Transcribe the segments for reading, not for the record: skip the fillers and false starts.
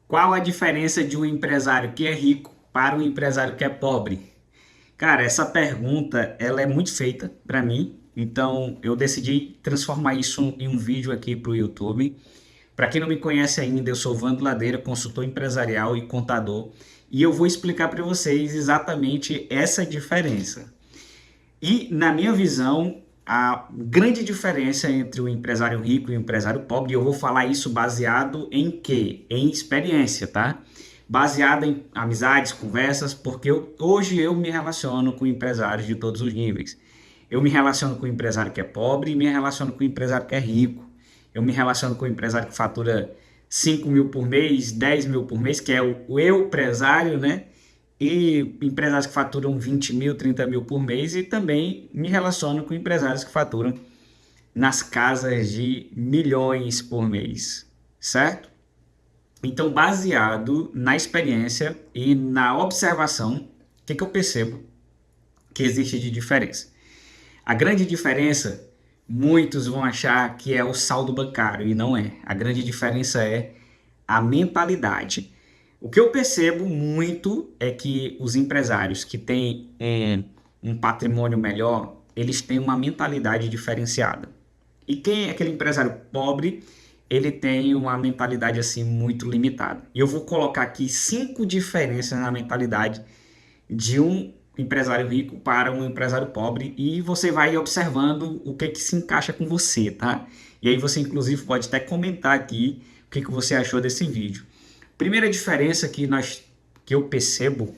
Qual a diferença de um empresário que é rico para um empresário que é pobre? Cara, essa pergunta ela é muito feita para mim, então eu decidi transformar isso em um vídeo aqui para o YouTube. Para quem não me conhece ainda, eu sou Vando Ladeira, consultor empresarial e contador, e eu vou explicar para vocês exatamente essa diferença. E, na minha visão, a grande diferença entre o empresário rico e o empresário pobre, e eu vou falar isso baseado em quê? Em experiência, tá? Baseado em amizades, conversas, porque hoje eu me relaciono com empresários de todos os níveis. Eu me relaciono com o empresário que é pobre e me relaciono com o empresário que é rico. Eu me relaciono com o empresário que fatura 5 mil por mês, 10 mil por mês, que é o eu empresário, né? E empresários que faturam 20 mil, 30 mil por mês, e também me relaciono com empresários que faturam nas casas de milhões por mês, certo? Então, baseado na experiência e na observação, o que eu percebo que existe de diferença? A grande diferença, muitos vão achar que é o saldo bancário, e não é. A grande diferença é a mentalidade. O que eu percebo muito é que os empresários que têm um patrimônio melhor, eles têm uma mentalidade diferenciada. E quem é aquele empresário pobre, ele tem uma mentalidade assim muito limitada. E eu vou colocar aqui 5 diferenças na mentalidade de um empresário rico para um empresário pobre, e você vai observando o que se encaixa com você, tá? E aí você inclusive pode até comentar aqui o que você achou desse vídeo. Primeira diferença que eu percebo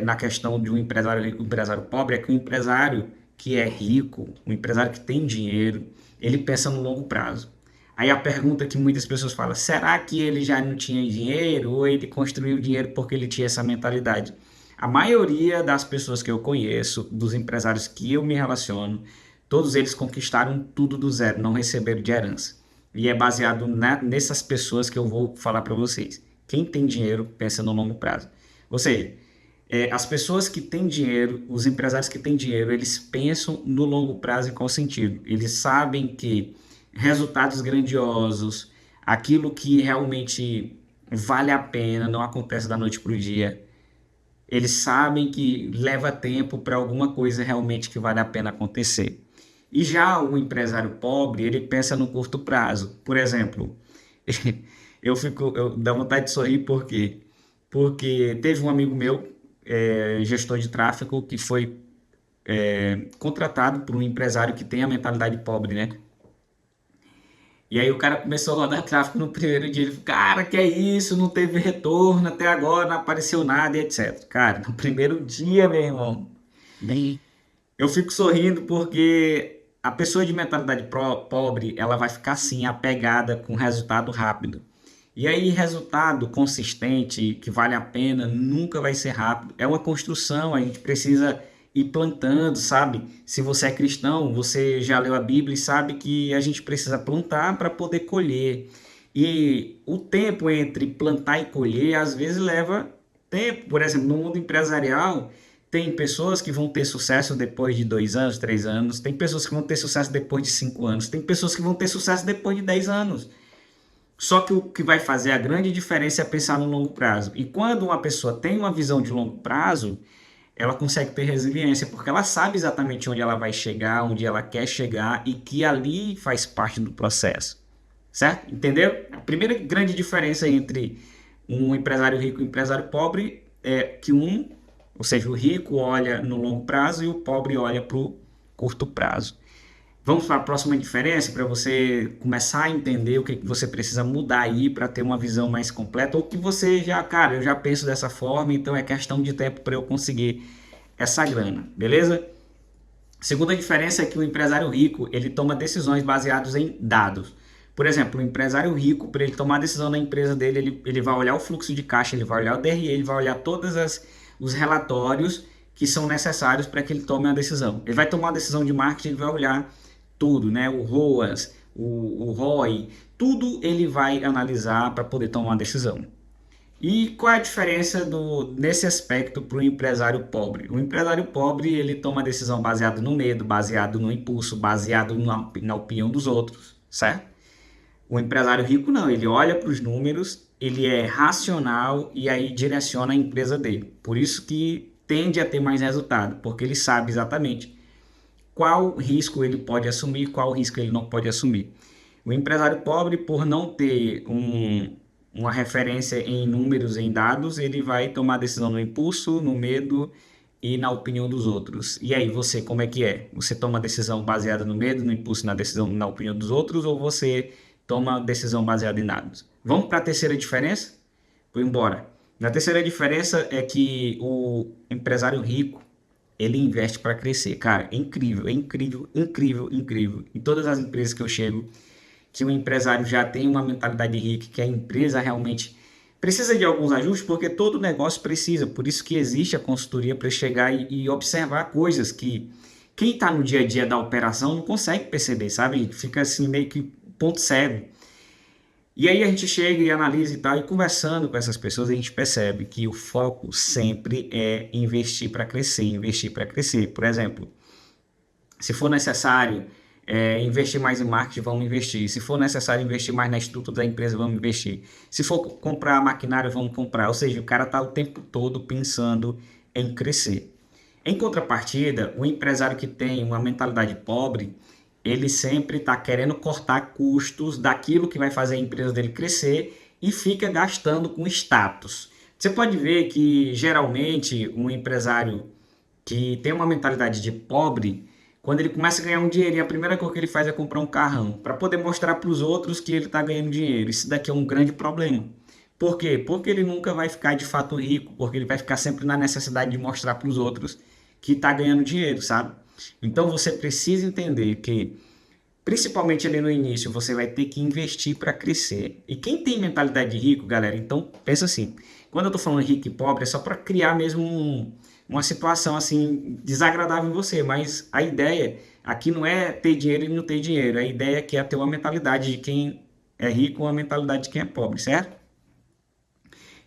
na questão de um empresário rico e um empresário pobre é que o empresário que é rico, o empresário que tem dinheiro, ele pensa no longo prazo. Aí a pergunta que muitas pessoas falam, será que ele já não tinha dinheiro ou ele construiu dinheiro porque ele tinha essa mentalidade? A maioria das pessoas que eu conheço, dos empresários que eu me relaciono, todos eles conquistaram tudo do zero, não receberam de herança. E é baseado nessas pessoas que eu vou falar para vocês. Quem tem dinheiro pensa no longo prazo. Ou seja, as pessoas que têm dinheiro, os empresários que têm dinheiro, eles pensam no longo prazo em qual sentido? Eles sabem que resultados grandiosos, aquilo que realmente vale a pena, não acontece da noite para o dia. Eles sabem que leva tempo para alguma coisa realmente que vale a pena acontecer. E já o empresário pobre, ele pensa no curto prazo. Por exemplo, eu dá vontade de sorrir porque teve um amigo meu, gestor de tráfego, que foi contratado por um empresário que tem a mentalidade pobre, né? E aí o cara começou a rodar tráfego no primeiro dia. Ele falou, cara, que é isso? Não teve retorno até agora, não apareceu nada e etc. Cara, no primeiro dia, meu irmão, eu fico sorrindo porque a pessoa de mentalidade pobre, ela vai ficar assim, apegada com resultado rápido. E aí, resultado consistente, que vale a pena, nunca vai ser rápido. É uma construção, a gente precisa ir plantando, sabe? Se você é cristão, você já leu a Bíblia e sabe que a gente precisa plantar para poder colher. E o tempo entre plantar e colher, às vezes leva tempo. Por exemplo, no mundo empresarial, tem pessoas que vão ter sucesso depois de 2 anos, 3 anos, tem pessoas que vão ter sucesso depois de 5 anos, tem pessoas que vão ter sucesso depois de 10 anos. Só que o que vai fazer a grande diferença é pensar no longo prazo. E quando uma pessoa tem uma visão de longo prazo, ela consegue ter resiliência, porque ela sabe exatamente onde ela vai chegar, onde ela quer chegar e que ali faz parte do processo. Certo? Entendeu? A primeira grande diferença entre um empresário rico e um empresário pobre é que ou seja, o rico olha no longo prazo e o pobre olha para o curto prazo. Vamos para a próxima diferença para você começar a entender o que você precisa mudar aí para ter uma visão mais completa, ou que você já, cara, eu já penso dessa forma, então é questão de tempo para eu conseguir essa grana, beleza? Segunda diferença é que o empresário rico, ele toma decisões baseadas em dados. Por exemplo, o empresário rico, para ele tomar a decisão na empresa dele, ele vai olhar o fluxo de caixa, ele vai olhar o DRE, ele vai olhar todos os relatórios que são necessários para que ele tome a decisão. Ele vai tomar a decisão de marketing, ele vai olhar tudo, né? O ROAS, o ROI, tudo ele vai analisar para poder tomar uma decisão. E qual é a diferença nesse aspecto para o empresário pobre? O empresário pobre, ele toma decisão baseado no medo, baseado no impulso, baseado na opinião dos outros, certo? O empresário rico não, ele olha para os números, ele é racional e aí direciona a empresa dele. Por isso que tende a ter mais resultado, porque ele sabe exatamente qual risco ele pode assumir, qual risco ele não pode assumir. O empresário pobre, por não ter uma referência em números, em dados, ele vai tomar decisão no impulso, no medo e na opinião dos outros. E aí, você, como é que é? Você toma decisão baseada no medo, no impulso, na decisão, na opinião dos outros, ou você toma decisão baseada em dados? Vamos para a terceira diferença? Vou embora. Na terceira diferença é que o empresário rico, ele investe para crescer. Cara, é incrível, é incrível, incrível, incrível. Em todas as empresas que eu chego, que o empresário já tem uma mentalidade rica, que a empresa realmente precisa de alguns ajustes, porque todo negócio precisa. Por isso que existe a consultoria para chegar e observar coisas que quem está no dia a dia da operação não consegue perceber, sabe? Fica assim meio que ponto cego. E aí a gente chega e analisa e tal, e conversando com essas pessoas a gente percebe que o foco sempre é investir para crescer, investir para crescer. Por exemplo, se for necessário investir mais em marketing, vamos investir. Se for necessário investir mais na estrutura da empresa, vamos investir. Se for comprar maquinário, vamos comprar. Ou seja, o cara está o tempo todo pensando em crescer. Em contrapartida, o empresário que tem uma mentalidade pobre, ele sempre está querendo cortar custos daquilo que vai fazer a empresa dele crescer e fica gastando com status. Você pode ver que, geralmente, um empresário que tem uma mentalidade de pobre, quando ele começa a ganhar um dinheirinho, a primeira coisa que ele faz é comprar um carrão, para poder mostrar para os outros que ele está ganhando dinheiro. Isso daqui é um grande problema. Por quê? Porque ele nunca vai ficar de fato rico, porque ele vai ficar sempre na necessidade de mostrar para os outros que está ganhando dinheiro, sabe? Então você precisa entender que, principalmente ali no início, você vai ter que investir para crescer. E quem tem mentalidade de rico, galera, então pensa assim, quando eu estou falando rico e pobre, é só para criar mesmo uma situação assim desagradável em você, mas a ideia aqui não é ter dinheiro e não ter dinheiro, a ideia aqui é ter uma mentalidade de quem é rico, uma mentalidade de quem é pobre, certo?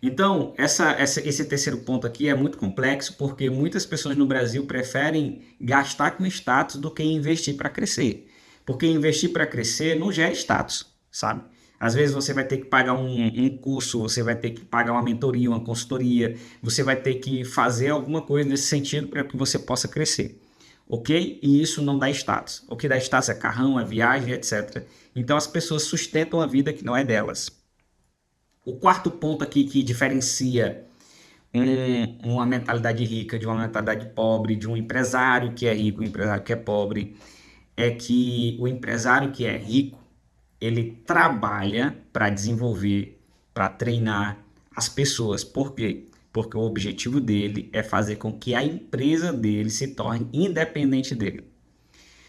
Então, esse terceiro ponto aqui é muito complexo porque muitas pessoas no Brasil preferem gastar com status do que investir para crescer. Porque investir para crescer não gera status, sabe? Às vezes você vai ter que pagar um curso, você vai ter que pagar uma mentoria, uma consultoria, você vai ter que fazer alguma coisa nesse sentido para que você possa crescer, ok? E isso não dá status. O que dá status é carrão, é viagem, etc. Então as pessoas sustentam a vida que não é delas. O quarto ponto aqui que diferencia uma mentalidade rica de uma mentalidade pobre, de um empresário que é rico e um empresário que é pobre, é que o empresário que é rico, ele trabalha para desenvolver, para treinar as pessoas. Por quê? Porque o objetivo dele é fazer com que a empresa dele se torne independente dele.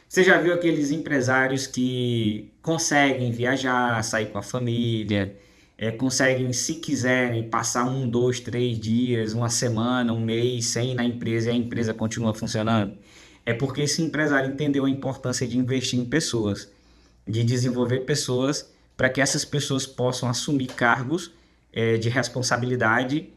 Você já viu aqueles empresários que conseguem viajar, sair com a família, conseguem, se quiserem, passar 1, 2, 3 dias, uma semana, um mês sem ir na empresa e a empresa continua funcionando? É porque esse empresário entendeu a importância de investir em pessoas, de desenvolver pessoas para que essas pessoas possam assumir cargos de responsabilidade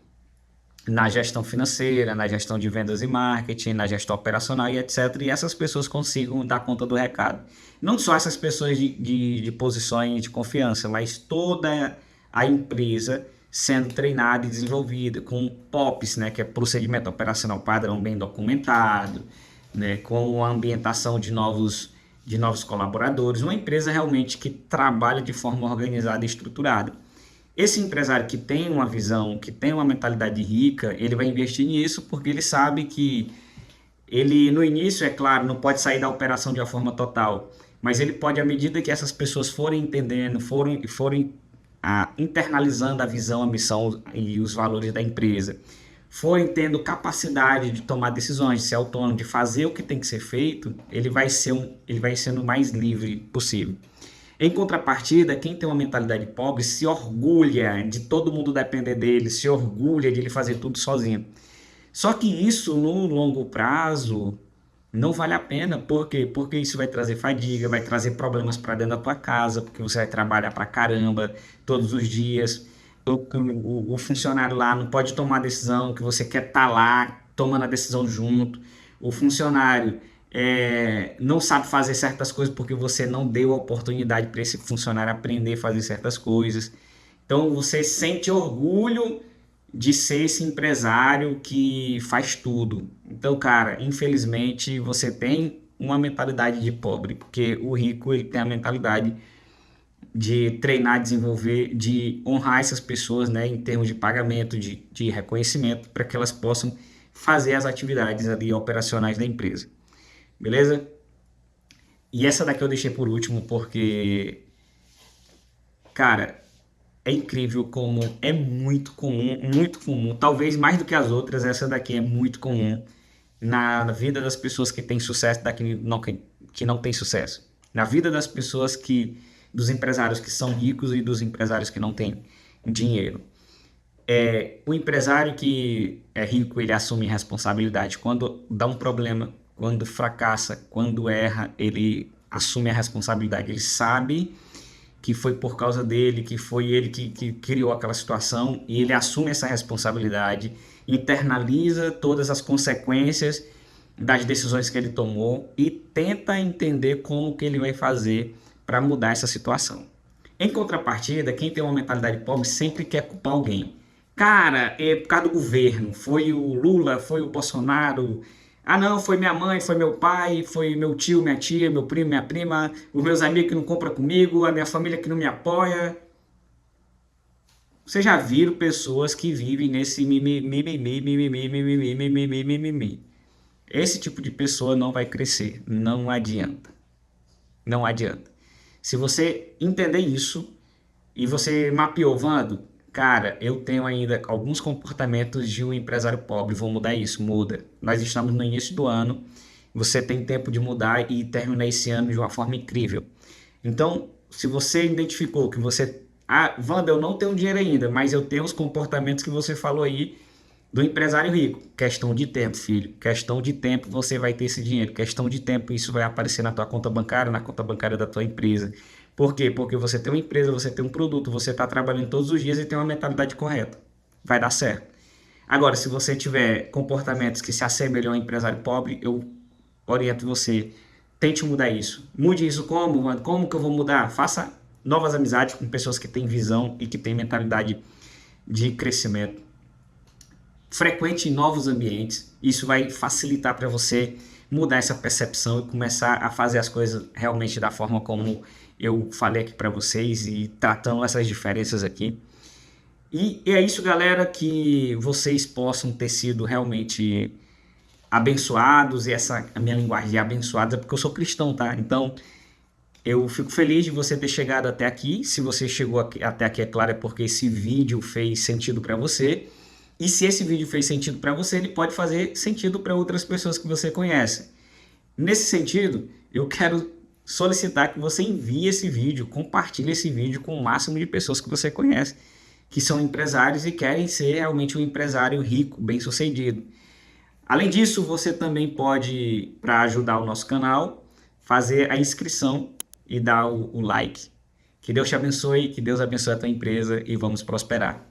na gestão financeira, na gestão de vendas e marketing, na gestão operacional e etc. E essas pessoas consigam dar conta do recado. Não só essas pessoas de posições de confiança, mas toda a empresa sendo treinada e desenvolvida com POPs, né, que é procedimento operacional padrão bem documentado, né, com a ambientação de novos colaboradores, uma empresa realmente que trabalha de forma organizada e estruturada. Esse empresário que tem uma visão, que tem uma mentalidade rica, ele vai investir nisso porque ele sabe que ele, no início, é claro, não pode sair da operação de uma forma total, mas ele pode, à medida que essas pessoas forem entendendo, forem internalizando a visão, a missão e os valores da empresa, forem tendo capacidade de tomar decisões, de ser autônomo, de fazer o que tem que ser feito, ele vai sendo o mais livre possível. Em contrapartida, quem tem uma mentalidade pobre se orgulha de todo mundo depender dele, se orgulha de ele fazer tudo sozinho. Só que isso, no longo prazo, não vale a pena. Por quê? Porque isso vai trazer fadiga, vai trazer problemas para dentro da tua casa, porque você vai trabalhar para caramba todos os dias. O funcionário lá não pode tomar a decisão que você quer estar lá tomando a decisão junto. O funcionário não sabe fazer certas coisas porque você não deu a oportunidade para esse funcionário aprender a fazer certas coisas. Então você sente orgulho de ser esse empresário que faz tudo. Então, cara, infelizmente você tem uma mentalidade de pobre, porque o rico ele tem a mentalidade de treinar, desenvolver, de honrar essas pessoas, né, em termos de pagamento, de reconhecimento, para que elas possam fazer as atividades ali operacionais da empresa. Beleza? E essa daqui eu deixei por último porque, cara, é incrível como é muito comum, talvez mais do que as outras, essa daqui é muito comum na vida das pessoas que têm sucesso, que não têm sucesso. Na vida das pessoas dos empresários que são ricos e dos empresários que não têm dinheiro. O empresário que é rico, ele assume responsabilidade. Quando dá um problema, quando fracassa, quando erra, ele assume a responsabilidade. Ele sabe que foi por causa dele, que foi ele que criou aquela situação e ele assume essa responsabilidade, internaliza todas as consequências das decisões que ele tomou e tenta entender como que ele vai fazer para mudar essa situação. Em contrapartida, quem tem uma mentalidade pobre sempre quer culpar alguém. Cara, é por causa do governo, foi o Lula, foi o Bolsonaro. Ah, não, foi minha mãe, foi meu pai, foi meu tio, minha tia, meu primo, minha prima, os meus amigos que não compram comigo, a minha família que não me apoia. Vocês já viram pessoas que vivem nesse mimimi, mimimi. Esse tipo de pessoa não vai crescer, não adianta. Não adianta. Se você entender isso e você mapeou, Vando, cara, eu tenho ainda alguns comportamentos de um empresário pobre, vou mudar isso, muda. Nós estamos no início do ano, você tem tempo de mudar e terminar esse ano de uma forma incrível. Então, se você identificou que você... Ah, Wanda, eu não tenho dinheiro ainda, mas eu tenho os comportamentos que você falou aí do empresário rico. Questão de tempo, filho. Questão de tempo você vai ter esse dinheiro. Questão de tempo isso vai aparecer na tua conta bancária, na conta bancária da tua empresa. Por quê? Porque você tem uma empresa, você tem um produto, você está trabalhando todos os dias e tem uma mentalidade correta. Vai dar certo. Agora, se você tiver comportamentos que se assemelham ao empresário pobre, eu oriento você, tente mudar isso. Mude isso como, mano? Como que eu vou mudar? Faça novas amizades com pessoas que têm visão e que têm mentalidade de crescimento. Frequente novos ambientes. Isso vai facilitar para você mudar essa percepção e começar a fazer as coisas realmente da forma como eu falei aqui para vocês e tratando essas diferenças aqui. E é isso, galera, que vocês possam ter sido realmente abençoados, e a minha linguagem é abençoada porque eu sou cristão, tá? Então, eu fico feliz de você ter chegado até aqui. Se você chegou até aqui, é claro, é porque esse vídeo fez sentido para você. E se esse vídeo fez sentido para você, ele pode fazer sentido para outras pessoas que você conhece. Nesse sentido, eu quero solicitar que você envie esse vídeo, compartilhe esse vídeo com o máximo de pessoas que você conhece, que são empresários e querem ser realmente um empresário rico, bem-sucedido. Além disso, você também pode, para ajudar o nosso canal, fazer a inscrição e dar o like. Que Deus te abençoe, que Deus abençoe a tua empresa e vamos prosperar.